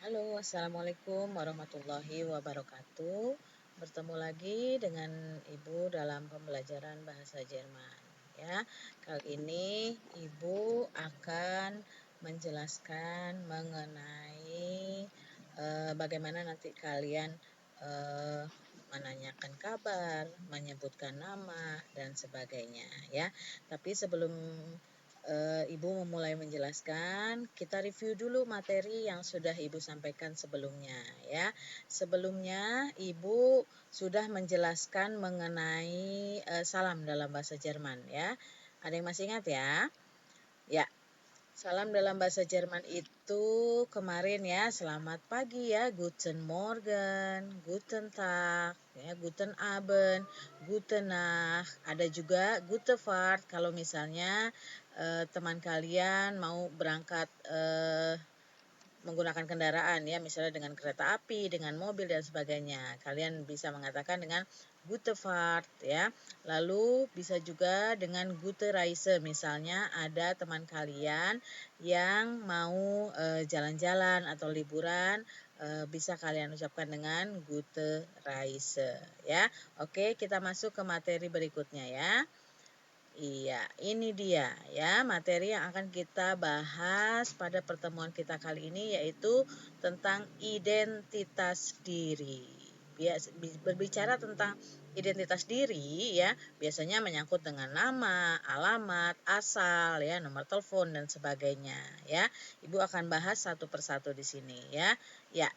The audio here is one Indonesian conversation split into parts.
Halo, Assalamualaikum warahmatullahi wabarakatuh. Bertemu lagi dengan Ibu dalam pembelajaran bahasa Jerman. Ya, kali ini Ibu akan menjelaskan mengenai bagaimana nanti kalian eh, menanyakan kabar, menyebutkan nama dan sebagainya. Ya, tapi sebelum Ibu memulai menjelaskan, kita review dulu materi yang sudah Ibu sampaikan sebelumnya ya. Sebelumnya Ibu sudah menjelaskan mengenai salam dalam bahasa Jerman ya. Ada yang masih ingat ya? Ya, salam dalam bahasa Jerman itu kemarin ya, selamat pagi ya, Guten Morgen, Guten Tag, ya, Guten Abend, Gute Nacht. Ada juga Gute Fahrt kalau misalnya teman kalian mau berangkat menggunakan kendaraan ya, misalnya dengan kereta api, dengan mobil dan sebagainya. Kalian bisa mengatakan dengan Gute Fahrt ya. Lalu bisa juga dengan Gute Reise, misalnya ada teman kalian yang mau jalan-jalan atau liburan, bisa kalian ucapkan dengan Gute Reise ya. Oke, kita masuk ke materi berikutnya ya. Iya, ini dia ya materi yang akan kita bahas pada pertemuan kita kali ini, yaitu tentang identitas diri. Berbicara tentang identitas diri ya, biasanya menyangkut dengan nama, alamat, asal ya, nomor telepon dan sebagainya ya. Ibu akan bahas satu persatu di sini ya. Ya.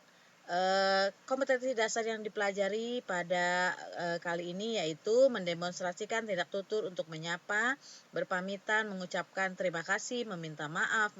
Kompetensi dasar yang dipelajari pada kali ini yaitu mendemonstrasikan tindak tutur untuk menyapa, berpamitan, mengucapkan terima kasih, meminta maaf,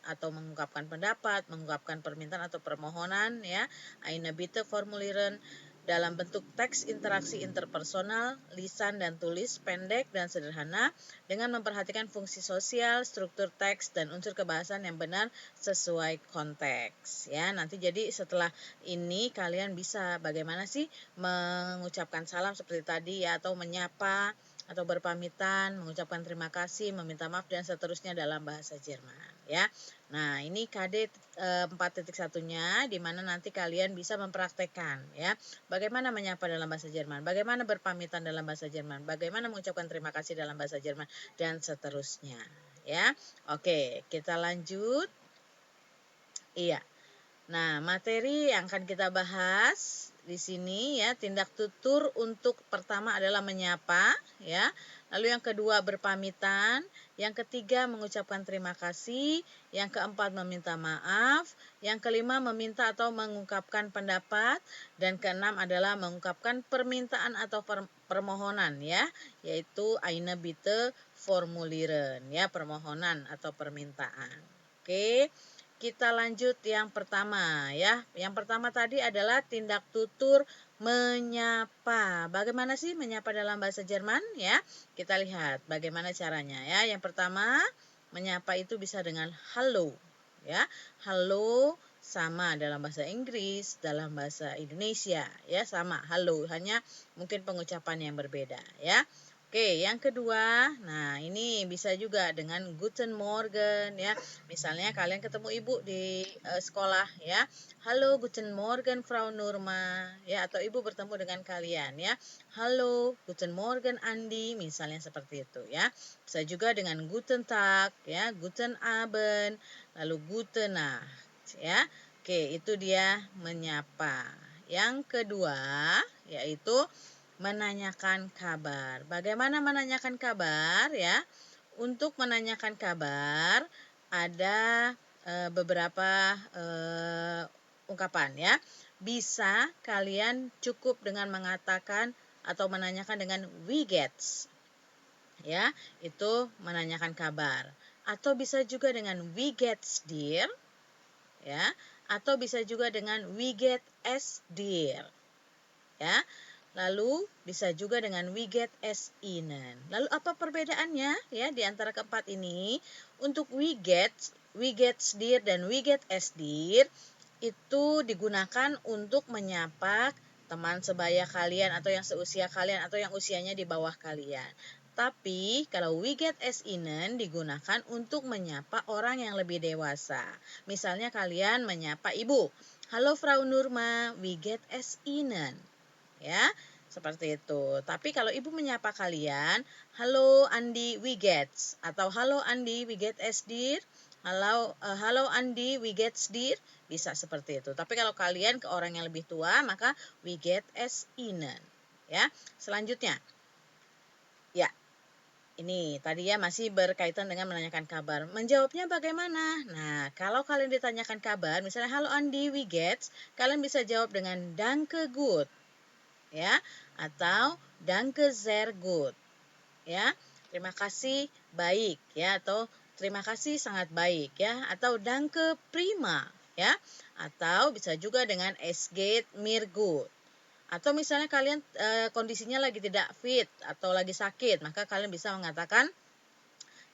atau mengungkapkan pendapat, mengungkapkan permintaan atau permohonan ya. Eine Bitte formulieren dalam bentuk teks interaksi interpersonal, lisan dan tulis, pendek dan sederhana, dengan memperhatikan fungsi sosial, struktur teks, dan unsur kebahasan yang benar sesuai konteks. Ya, nanti jadi setelah ini kalian bisa bagaimana sih mengucapkan salam seperti tadi ya, atau menyapa, atau berpamitan, mengucapkan terima kasih, meminta maaf dan seterusnya dalam bahasa Jerman ya. Nah, ini KD 4.1-nya di mana nanti kalian bisa mempraktekkan ya. Bagaimana menyapa dalam bahasa Jerman, bagaimana berpamitan dalam bahasa Jerman, bagaimana mengucapkan terima kasih dalam bahasa Jerman dan seterusnya ya. Oke, kita lanjut. Iya. Nah, materi yang akan kita bahas di sini ya, tindak tutur untuk pertama adalah menyapa ya. Lalu yang kedua berpamitan, yang ketiga mengucapkan terima kasih, yang keempat meminta maaf, yang kelima meminta atau mengungkapkan pendapat, dan keenam adalah mengungkapkan permintaan atau permohonan ya, yaitu eine Bitte formulieren ya, permohonan atau permintaan. Oke. Kita lanjut yang pertama ya. Yang pertama tadi adalah tindak tutur menyapa. Bagaimana sih menyapa dalam bahasa Jerman ya? Kita lihat bagaimana caranya ya. Yang pertama, menyapa itu bisa dengan halo ya. Halo sama dalam bahasa Inggris, dalam bahasa Indonesia ya, sama halo, hanya mungkin pengucapan yang berbeda ya. Oke, yang kedua, nah ini bisa juga dengan Guten Morgen ya. Misalnya kalian ketemu ibu di sekolah ya, halo Guten Morgen Frau Nurma ya, atau ibu bertemu dengan kalian ya, halo Guten Morgen Andi, misalnya seperti itu ya. Bisa juga dengan Guten Tag ya, Guten Abend, lalu Gute Nacht ya. Oke, itu dia menyapa. Yang kedua yaitu menanyakan kabar. Bagaimana menanyakan kabar ya? Untuk menanyakan kabar ada beberapa ungkapan ya. Bisa kalian cukup dengan mengatakan atau menanyakan dengan wie geht's ya, itu menanyakan kabar. Atau bisa juga dengan wie geht's dir ya, atau bisa juga dengan wie geht es dir ya. Lalu bisa juga dengan wie geht es Ihnen. Lalu apa perbedaannya ya di antara keempat ini? Untuk wie geht's dir dan wie geht es dir itu digunakan untuk menyapa teman sebaya kalian atau yang seusia kalian atau yang usianya di bawah kalian. Tapi kalau we get es ihnen digunakan untuk menyapa orang yang lebih dewasa. Misalnya kalian menyapa ibu, halo Frau Nurma, we get es ihnen. Ya, seperti itu. Tapi kalau ibu menyapa kalian, halo Andi, we gets, atau halo Andi, we get es dir. Halo Andi, we get dir, bisa seperti itu. Tapi kalau kalian ke orang yang lebih tua, maka we get es ihnen. Ya, selanjutnya. Ya, ini tadi ya masih berkaitan dengan menanyakan kabar. Menjawabnya bagaimana? Nah, kalau kalian ditanyakan kabar, misalnya halo Andi, we get, kalian bisa jawab dengan danke gut. Ya, atau danke sehr gut. Ya, terima kasih baik ya, atau terima kasih sangat baik ya, atau danke prima ya, atau bisa juga dengan es geht mir gut. Atau misalnya kalian kondisinya lagi tidak fit atau lagi sakit, maka kalian bisa mengatakan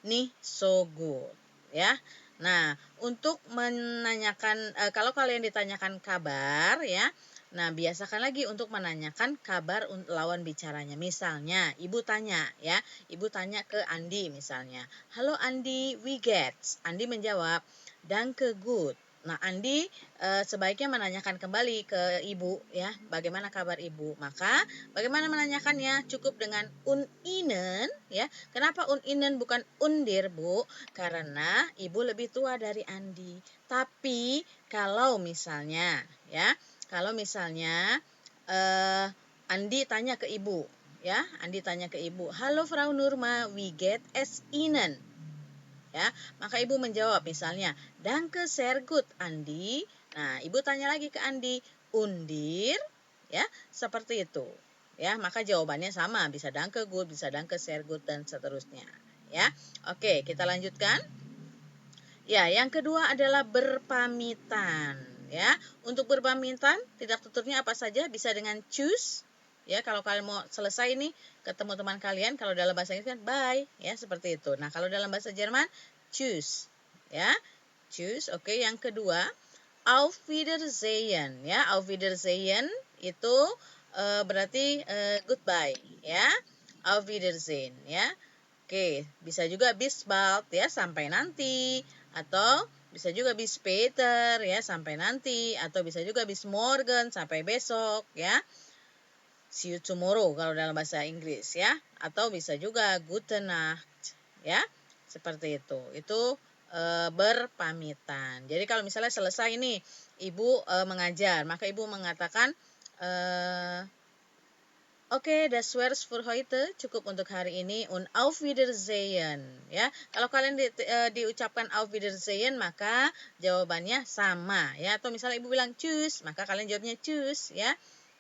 nicht so gut ya. Nah, untuk menanyakan kalau kalian ditanyakan kabar ya, nah biasakan lagi untuk menanyakan kabar lawan bicaranya. Misalnya, ibu tanya ya, ibu tanya ke Andi misalnya, halo Andi, we get. Andi menjawab, danke gut. Nah, Andi sebaiknya menanyakan kembali ke ibu ya, bagaimana kabar ibu. Maka bagaimana menanyakannya? Cukup dengan ihnen ya. Kenapa ihnen bukan undir, Bu? Karena ibu lebih tua dari Andi. Tapi kalau misalnya ya, kalau misalnya Andi tanya ke ibu ya, Andi tanya ke ibu, halo Frau Nurma, we get es ihnen. Ya, maka ibu menjawab misalnya, danke sehr gut Andi. Nah, ibu tanya lagi ke Andi, undir, ya, seperti itu. Ya, maka jawabannya sama, bisa danke gut, bisa danke sehr gut dan seterusnya. Ya, oke, kita lanjutkan. Ya, yang kedua adalah berpamitan. Ya, untuk berpamitan tidak tuturnya apa saja, bisa dengan choose. Ya, kalau kalian mau selesai nih ketemu teman kalian, kalau dalam bahasa Inggris kan bye, ya seperti itu. Nah, kalau dalam bahasa Jerman choose, ya choose. Oke, yang kedua auf Wiedersehen, ya auf Wiedersehen itu berarti goodbye, ya auf Wiedersehen, ya. Oke, bisa juga bis bald, ya sampai nanti, atau bisa juga bis später, ya sampai nanti, atau bisa juga bis morgen, sampai besok, ya. See you tomorrow kalau dalam bahasa Inggris ya, atau bisa juga gute Nacht ya, seperti itu. Itu berpamitan. Jadi kalau misalnya selesai ini ibu mengajar, maka ibu mengatakan Oke, das war's für heute. Cukup untuk hari ini. Und auf Wiedersehen. Ya, kalau kalian diucapkan auf Wiedersehen, maka jawabannya sama. Ya, atau misalnya ibu bilang tschüss, maka kalian jawabnya tschüss. Ya,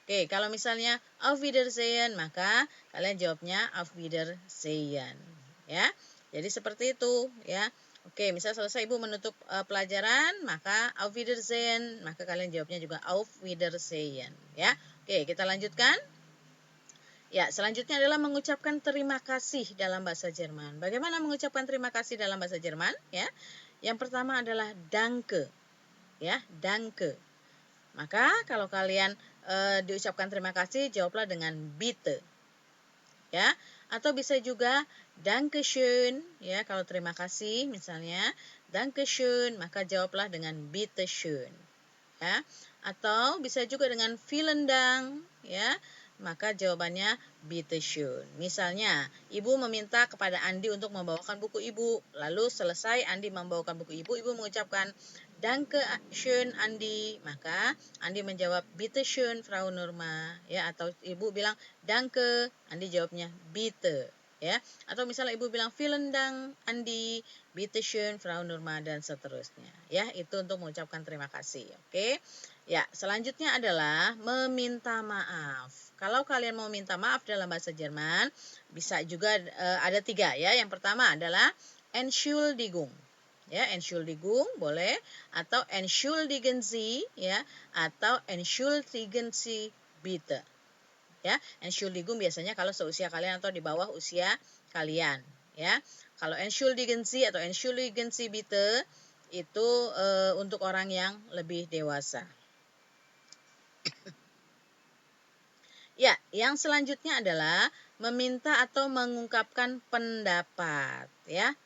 oke. Kalau misalnya auf Wiedersehen, maka kalian jawabnya auf Wiedersehen. Ya, jadi seperti itu. Ya, oke. Misal selesai ibu menutup pelajaran, maka auf Wiedersehen, maka kalian jawabnya juga auf Wiedersehen. Ya, oke. Kita lanjutkan. Ya, selanjutnya adalah mengucapkan terima kasih dalam bahasa Jerman. Bagaimana mengucapkan terima kasih dalam bahasa Jerman? Ya, yang pertama adalah danke. Ya, danke. Maka kalau kalian diucapkan terima kasih, jawablah dengan bitte. Ya, atau bisa juga danke schön. Ya, kalau terima kasih, misalnya danke schön, maka jawablah dengan bitte schön. Ya, atau bisa juga dengan vielen Dank. Ya. Maka jawabannya bitte schön. Misalnya, ibu meminta kepada Andi untuk membawakan buku ibu. Lalu selesai Andi membawakan buku ibu, ibu mengucapkan danke schön Andi. Maka Andi menjawab bitte schön Frau Nurma, ya, atau ibu bilang danke, Andi jawabnya bitte, ya. Atau misalnya ibu bilang vielen Dank Andi, bitte schön Frau Nurma dan seterusnya. Ya, itu untuk mengucapkan terima kasih. Oke. Ya, selanjutnya adalah meminta maaf. Kalau kalian mau minta maaf dalam bahasa Jerman, bisa juga ada 3 ya. Yang pertama adalah Entschuldigung. Ya, Entschuldigung boleh, atau Entschuldigen Sie ya, atau Entschuldigen Sie bitte. Ya, Entschuldigung biasanya kalau seusia kalian atau di bawah usia kalian, ya. Kalau Entschuldigen Sie atau Entschuldigen Sie bitte itu untuk orang yang lebih dewasa. Ya, yang selanjutnya adalah meminta atau mengungkapkan pendapat, ya.